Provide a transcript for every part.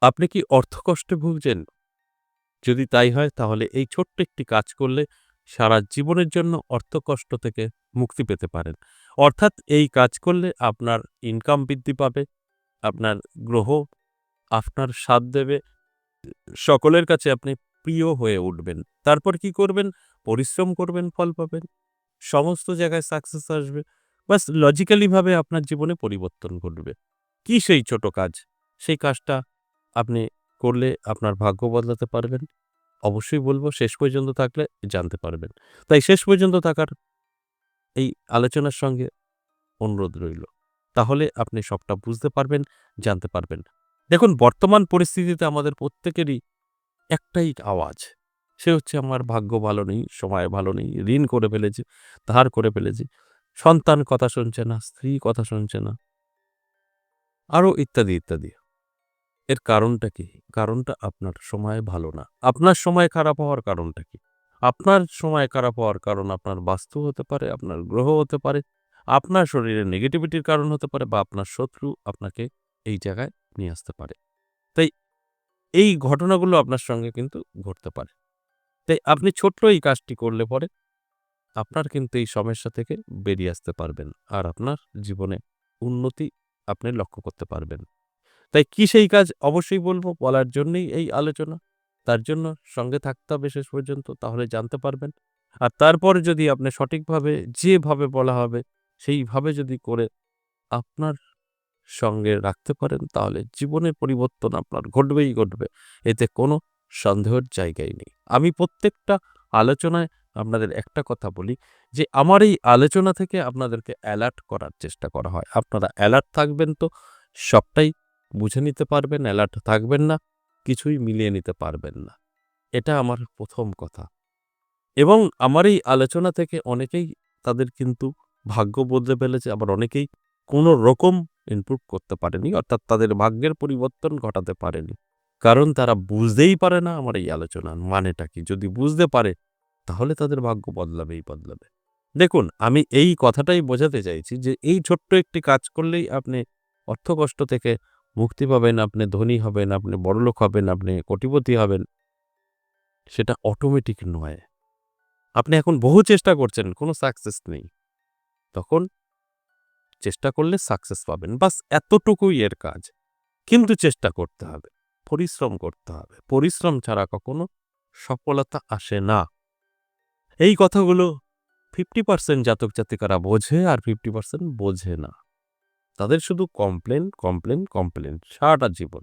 আপনি কি অর্থকষ্টে ভুগছেন? যদি তাই হয় তাহলে এই ছোট্ট একটি কাজ করলে সারা জীবনের জন্য অর্থকষ্ট থেকে মুক্তি পেতে পারেন। অর্থাৎ এই কাজ করলে আপনার ইনকাম বৃদ্ধি পাবে, আপনার গ্রহ আপনার সাথ দেবে, সকলের কাছে আপনি প্রিয় হয়ে উঠবেন। তারপর কি করবেন? পরিশ্রম করবেন, ফল পাবেন। সমস্ত জায়গায় সাকসেস আসবে। বাস লজিক্যালি ভাবে আপনার জীবনে পরিবর্তন ঘটবে। কি সেই ছোট কাজ? সেই কাজটা আপনি করলে আপনার ভাগ্য বদলাতে পারবেন। অবশ্যই বলব শেষ পর্যন্ত থাকলে জানতে পারবেন। তাই শেষ পর্যন্ত থাকার এই আলোচনার সঙ্গে অনুরোধ রইল। তাহলে আপনি সবটা বুঝতে পারবেন, জানতে পারবেন। দেখুন বর্তমান পরিস্থিতিতে আমাদের প্রত্যেকেরই একটাই আওয়াজ। সে হচ্ছে আমার ভাগ্য ভালো নেই, সময় ভালো নেই, ঋণ করে ফেলেছি, ধার করে ফেলেছি। সন্তান কথা শুনছে না, স্ত্রী কথা শুনছে না। আরো ইত্যাদি, ইত্যাদি। এর কারণটা কি? কারণটা আপনার সময় ভালো না। আপনার সময় খারাপ হওয়ার কারণটা কি? আপনার সময় খারাপ হওয়ার কারণ আপনার বাস্তু হতে পারে, আপনার গ্রহ হতে পারে, আপনার শরীরে নেগেটিভিটির কারণ হতে পারে বা আপনার শত্রু আপনাকে এই জায়গায় নিয়ে আসতে পারে। তাই এই ঘটনাগুলো আপনার সঙ্গে কিন্তু ঘটতে পারে। তাই আপনি ছোট্ট এই কাজটি করলে পরে আপনার কিন্তু এই সমস্যা থেকে বেরিয়ে আসতে পারবেন। আর আপনার জীবনে উন্নতি আপনি লক্ষ্য করতে পারবেন। তাই কি সেই কাজ অবশ্যই বলব, বলার জন্যই এই আলোচনা। তার জন্য সঙ্গে থাকতে হবে শেষ পর্যন্ত, তাহলে জানতে পারবেন। আর তারপরে যদি আপনি সঠিকভাবে যেভাবে বলা হবে সেইভাবে যদি করে আপনার সঙ্গে রাখতে পারেন তাহলে জীবনের পরিবর্তন আপনার ঘটবেই ঘটবে। এতে কোনো সন্দেহের জায়গাই নেই। আমি প্রত্যেকটা আলোচনায় আপনাদের একটা কথা বলি যে আমার এই আলোচনা থেকে আপনাদেরকে অ্যালার্ট করার চেষ্টা করা হয়। আপনারা অ্যালার্ট থাকবেন তো সবটাই বুঝে নিতে পারবেন, অ্যালার্ট থাকবেন না, কিছুই মিলিয়ে নিতে পারবেন না। এটা আমার ১ম কথা। এবং আমার এই আলোচনা থেকে অনেকেই তাদের কিন্তু ভাগ্য বদলে ফেলেছে, আবার অনেকেই কোনো রকম ইমপ্রুভ করতে পারেনি। অর্থাৎ তাদের ভাগ্যের পরিবর্তন ঘটাতে পারেনি। কারণ তারা বুঝতেই পারে না আমার এই আলোচনার মানেটা কি। যদি বুঝতে পারে তাহলে তাদের ভাগ্য বদলাবেই বদলাবে। দেখুন আমি এই কথাটাই বোঝাতে চাইছি যে এই ছোট্ট একটি কাজ করলেই আপনি অর্থকষ্ট থেকে মুক্তি পাবেন, আপনি ধনী হবেন, আপনি বড়লোক হবেন, আপনি কোটিপতি হবেন। সেটা অটোমেটিক নয়। আপনি এখন বহু চেষ্টা করছেন, কোনো সাকসেস নেই। তখন চেষ্টা করলে সাকসেস পাবেন। বাস এতটুকুই এর কাজ। কিন্তু চেষ্টা করতে হবে। পরিশ্রম করতে হবে। পরিশ্রম ছাড়া কখনো সফলতা আসে না। এই কথাগুলো 50% জাতক জাতিকারা বোঝে আর 50% বোঝে না। তাদের শুধু কমপ্লেন, কমপ্লেন, কমপ্লেন সারাটা জীবন।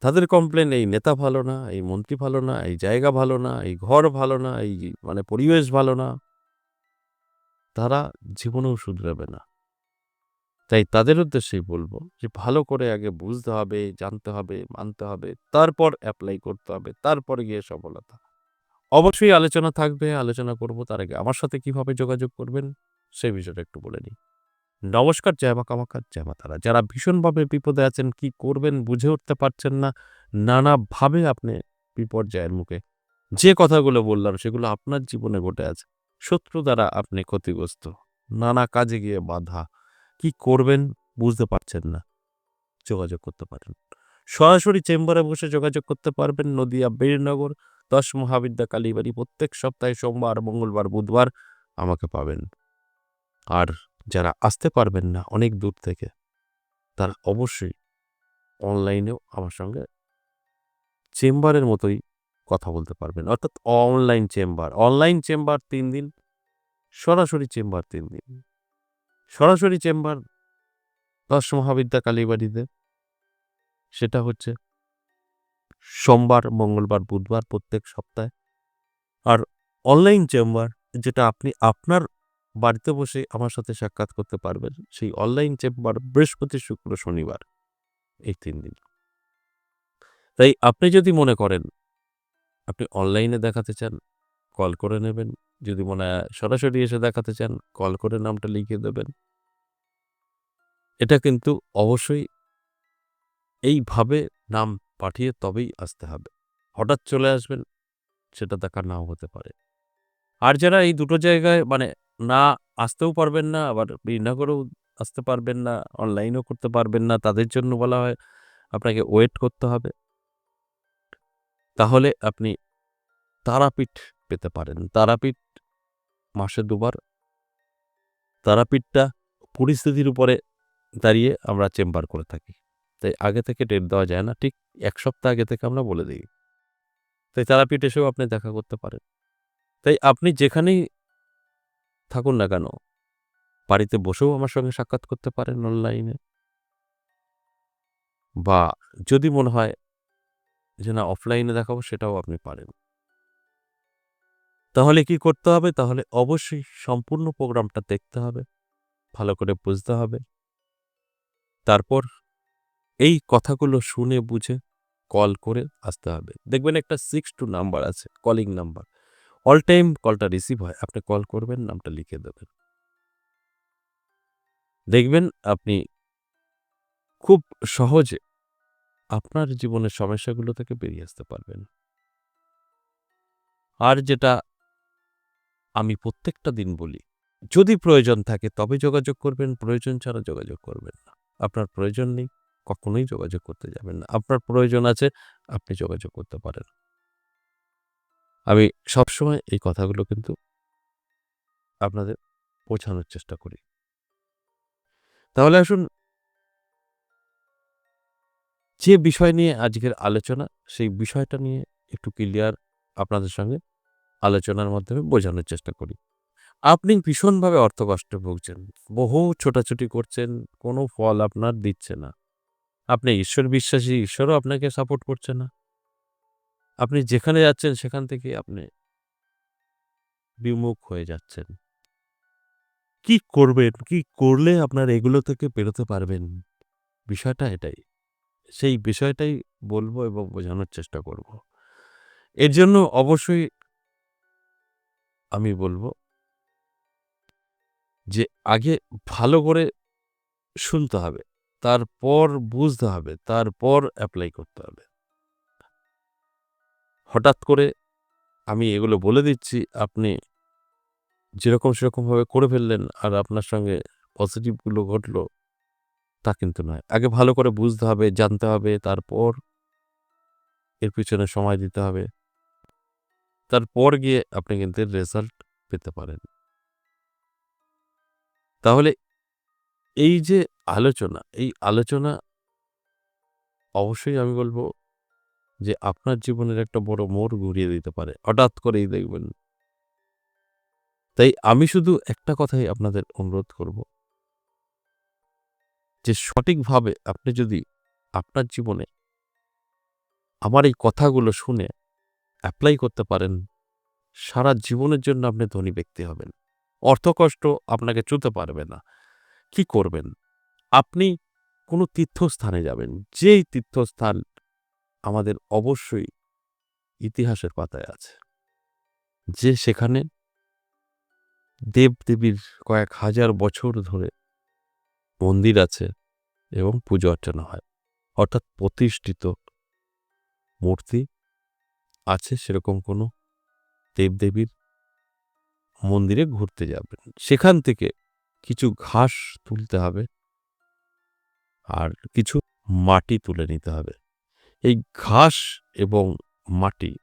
তাদের কমপ্লেন এই নেতা ভালো না, এই মন্ত্রী ভালো না, এই জায়গা ভালো না, এই ঘর ভালো না, এই পরিবেশ ভালো না। তারা জীবনেও শুধরাবে না। তাই তাদের উদ্দেশ্যেই বলব যে ভালো করে আগে বুঝতে হবে, জানতে হবে, মানতে হবে, তারপর এপ্লাই করতে হবে, তারপরে গিয়ে সফলতা। অবশ্যই আলোচনা থাকবে, আলোচনা করব। তার আগে আমার সাথে কিভাবে যোগাযোগ করবেন সেই বিষয়টা একটু বলে নিই। নমস্কার, জয় মা কামাখ্যা, জয় মা তারা। যারা ভীষণভাবে বিপদে আছেন, কি করবেন বুঝে উঠতে পারছেন না, নানাভাবে আপনি বিপর্যয়ের মুখে। যে কথাগুলো বললাম সেগুলো আপনার জীবনে ঘটে আছে। শত্রু দ্বারা আপনি ক্ষতিগ্রস্ত। নানা কাজে গিয়ে বাধা। কি করবেন বুঝতে পারছেন না। যোগাযোগ করতে পারেন। সরাসরি চেম্বারে বসে যোগাযোগ করতে পারবেন। নদিয়া বীরনগর ১০ মহাবিদ্যা কালীবাড়ি। প্রত্যেক সপ্তাহে সোমবার, মঙ্গলবার, বুধবার আমাকে পাবেন। আর যারা আসতে পারবেন না অনেক দূর থেকে তারা অবশ্যই অনলাইনেও আমার সঙ্গে চেম্বারের মতোই কথা বলতে পারবেন। অর্থাৎ অনলাইন চেম্বার। অনলাইন চেম্বার ৩ দিন, সরাসরি চেম্বার ৩ দিন। সরাসরি চেম্বার ১০ মহাবিদ্যা কালীবাড়িতে। সেটা হচ্ছে সোমবার, মঙ্গলবার, বুধবার প্রত্যেক সপ্তাহে। আর অনলাইন চেম্বার যেটা আপনি আপনার বাড়িতে বসে আমার সাথে সাক্ষাৎ করতে পারবেন, সেই অনলাইন চেম্বার বৃহস্পতি, শুক্র, শনিবার এই ৩ দিন। তাই আপনি যদি মনে করেন আপনি অনলাইনে দেখাতে চান, কল করে নেবেন। যদি মনে হয় সরাসরি এসে দেখাতে চান, কল করে নামটা লিখিয়ে দেবেন। এটা কিন্তু অবশ্যই এইভাবে নাম পাঠিয়ে তবেই আসতে হবে। হঠাৎ চলে আসবেন সেটা দেখা নাও হতে পারে। আর যারা এই দুটো জায়গায় না আসতেও পারবেন না, আবার বিনা করেও আসতে পারবেন না, অনলাইনেও করতে পারবেন না, তাদের জন্য বলা হয় আপনাকে ওয়েট করতে হবে। তাহলে আপনি তারাপীঠ পেতে পারেন। তারাপীঠ মাসে ২ বার। তারাপীঠটা পরিস্থিতির উপরে দাঁড়িয়ে আমরা চেম্বার করে থাকি। তাই আগে থেকে ডেট দেওয়া যায় না। ঠিক ১ সপ্তাহ আগে থেকে আমরা বলে দেই। তাই তারাপীঠ এসেও আপনি দেখা করতে পারেন। তাই আপনি যেখানেই থাকুন না কেন, বাড়িতে বসেও আমার সঙ্গে সাক্ষাৎ করতে পারেন অনলাইনে। বা যদি মনে হয় যে না অফলাইনে দেখাবো সেটাও আপনি পারেন। তাহলে কি করতে হবে? তাহলে অবশ্যই সম্পূর্ণ প্রোগ্রামটা দেখতে হবে, ভালো করে বুঝতে হবে। তারপর এই কথাগুলো শুনে বুঝে কল করে আসতে হবে। দেখবেন একটা 62 নাম্বার আছে, কলিং নাম্বার। অল টাইম কলটা রিসিভ হয়। আপনি কল করবেন, নামটা লিখে দেবেন। দেখবেন আপনি খুব সহজে আপনার জীবনের সমস্যাগুলো থেকে বেরিয়ে আসতে পারবেন। আর যেটা আমি প্রত্যেকটা দিন বলি, যদি প্রয়োজন থাকে তবে যোগাযোগ করবেন, প্রয়োজন ছাড়া যোগাযোগ করবেন না। আপনার প্রয়োজন নেই, কখনোই যোগাযোগ করতে যাবেন না। আপনার প্রয়োজন আছে, আপনি যোগাযোগ করতে পারেন। আমি সবসময় এই কথাগুলো কিন্তু আপনাদের বোঝানোর চেষ্টা করি। তাহলে আসুন যে বিষয় নিয়ে আজকের আলোচনা, সেই বিষয়টা নিয়ে একটু ক্লিয়ার আপনাদের সঙ্গে আলোচনার মাধ্যমে বোঝানোর চেষ্টা করি। আপনি ভীষণভাবে অর্থকষ্টে ভুগছেন। বহু ছোটাছুটি করছেন, কোনো ফল আপনার দিচ্ছে না। আপনি ঈশ্বর বিশ্বাসী, ঈশ্বরও আপনাকে সাপোর্ট করছে না। আপনি যেখানে যাচ্ছেন সেখান থেকে আপনি বিমুখ হয়ে যাচ্ছেন। কি করবেন? কি করলে আপনার এগুলো থেকে বেরোতে পারবেন? বিষয়টা এটাই। সেই বিষয়টাই বলবো এবং বোঝানোর চেষ্টা করব। এর জন্য অবশ্যই আমি বলব যে আগে ভালো করে শুনতে হবে। তারপর বুঝতে হবে, তারপর এপ্লাই করতে হবে। হঠাৎ করে আমি এগুলো বলে দিচ্ছি, আপনি যেরকম সেরকমভাবে করে ফেললেন আর আপনার সঙ্গে পজিটিভ গুলো ঘটলো, তা কিন্তু নয়। আগে ভালো করে বুঝতে হবে, জানতে হবে, তারপর এর পিছনে সময় দিতে হবে। তারপর গিয়ে আপনি কিন্তু এর রেজাল্ট পেতে পারেন। তাহলে এই যে আলোচনা, এই আলোচনা অবশ্যই আমি বলব যে আপনার জীবনের একটা বড় মোড় ঘুরিয়ে দিতে পারে। হঠাৎ করেই দেখবেন। তাই আমি শুধু একটা কথাই আপনাদের অনুরোধ করব যে সঠিকভাবে আপনি যদি আপনার জীবনে আমার এই কথাগুলো শুনে এপ্লাই করতে পারেন, সারা জীবনের জন্য আপনি ধনী ব্যক্তি হবেন। অর্থকষ্ট আপনাকে ছুঁতে পারবে না। কি করবেন? আপনি কোনো তীর্থস্থানে যাবেন। যেই তীর্থস্থান আমাদের অবশ্যই ইতিহাসের পাতায় আছে। যে সেখানে দেব-দেবীর কয়েক হাজার বছর ধরে মন্দির আছে এবং পুজো অর্চনা হয়। অর্থাৎ প্রতিষ্ঠিত মূর্তি আছে সেরকম কোনো দেব-দেবীর মন্দিরে ঘুরতে যাবেন। সেখান থেকে কিছু ঘাস তুলতে হবে আর কিছু মাটি তুলে নিতে হবে। এই ঘাস এবং মাটি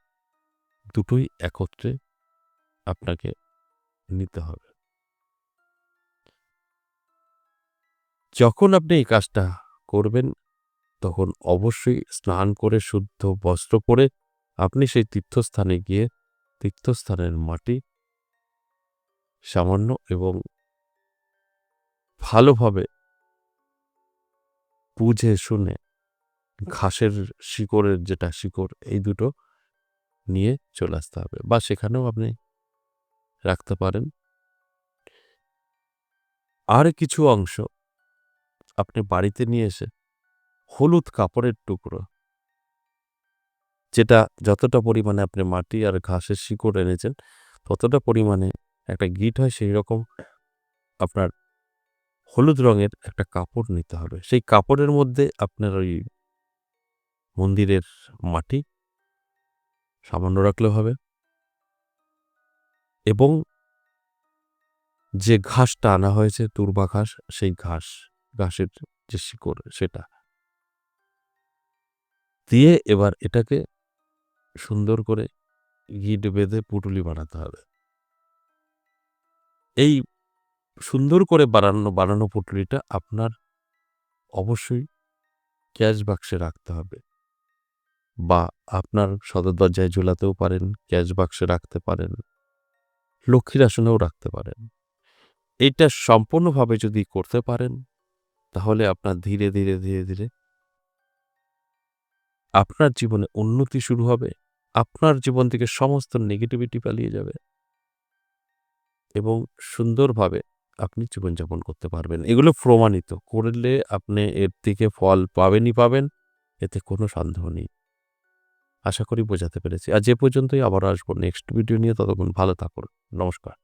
দুটোই একত্রে আপনাকে নিতে হবে। যখন আপনি এই কাজটা করবেন, তখন অবশ্যই স্নান করে শুদ্ধ বস্ত্র পরে আপনি সেই তীর্থস্থানে গিয়ে তীর্থস্থানের মাটি সামান্য এবং ভালোভাবে বুঝে শুনে ঘাসের শিকড়ের যেটা শিকড় এই দুটো নিয়ে চলে আসতে হবে বা সেখানেও আপনি রাখতে পারেন। আর কিছু অংশ আপনি বাড়িতে নিয়ে এসে হলুদ কাপড়ের টুকরো যেটা যতটা পরিমাণে আপনি মাটি আর ঘাসের শিকড় এনেছেন ততটা পরিমাণে একটা গিঁট হয় সেই রকম আপনার হলুদ রঙের একটা কাপড় নিতে হবে। সেই কাপড়ের মধ্যে আপনার ওই মন্দিরের মাটি সামান্য রাখলেও হবে এবং যে ঘাসটা আনা হয়েছে তুরবা ঘাস, সেই ঘাসের যে শিকড় সেটা। দিয়ে এবার এটাকে সুন্দর করে গিঁট বেঁধে পুঁটুলি বানাতে হবে। এই সুন্দর করে বানানো পুঁটুলিটা আপনার অবশ্যই ক্যাশ বাক্সে রাখতে হবে, বা আপনার সদর দরজায় ঝোলাতেও পারেন, ক্যাশ বাক্সে রাখতে পারেন, লক্ষ্মীর আসনেও রাখতে পারেন। এটা সম্পূর্ণভাবে যদি করতে পারেন, তাহলে আপনার ধীরে ধীরে ধীরে ধীরে আপনার জীবনে উন্নতি শুরু হবে। আপনার জীবন থেকে সমস্ত নেগেটিভিটি পালিয়ে যাবে এবং সুন্দরভাবে আপনি জীবনযাপন করতে পারবেন। এগুলো প্রমাণিত। করলে আপনি এর থেকে ফল পাবেনই পাবেন, এতে কোনো সন্দেহ নেই। আশা করি বোঝাতে পেরেছি। আজ এ পর্যন্তই, আবারও আসবো নেক্সট ভিডিও নিয়ে। ততক্ষণ ভালো থাকুন। নমস্কার।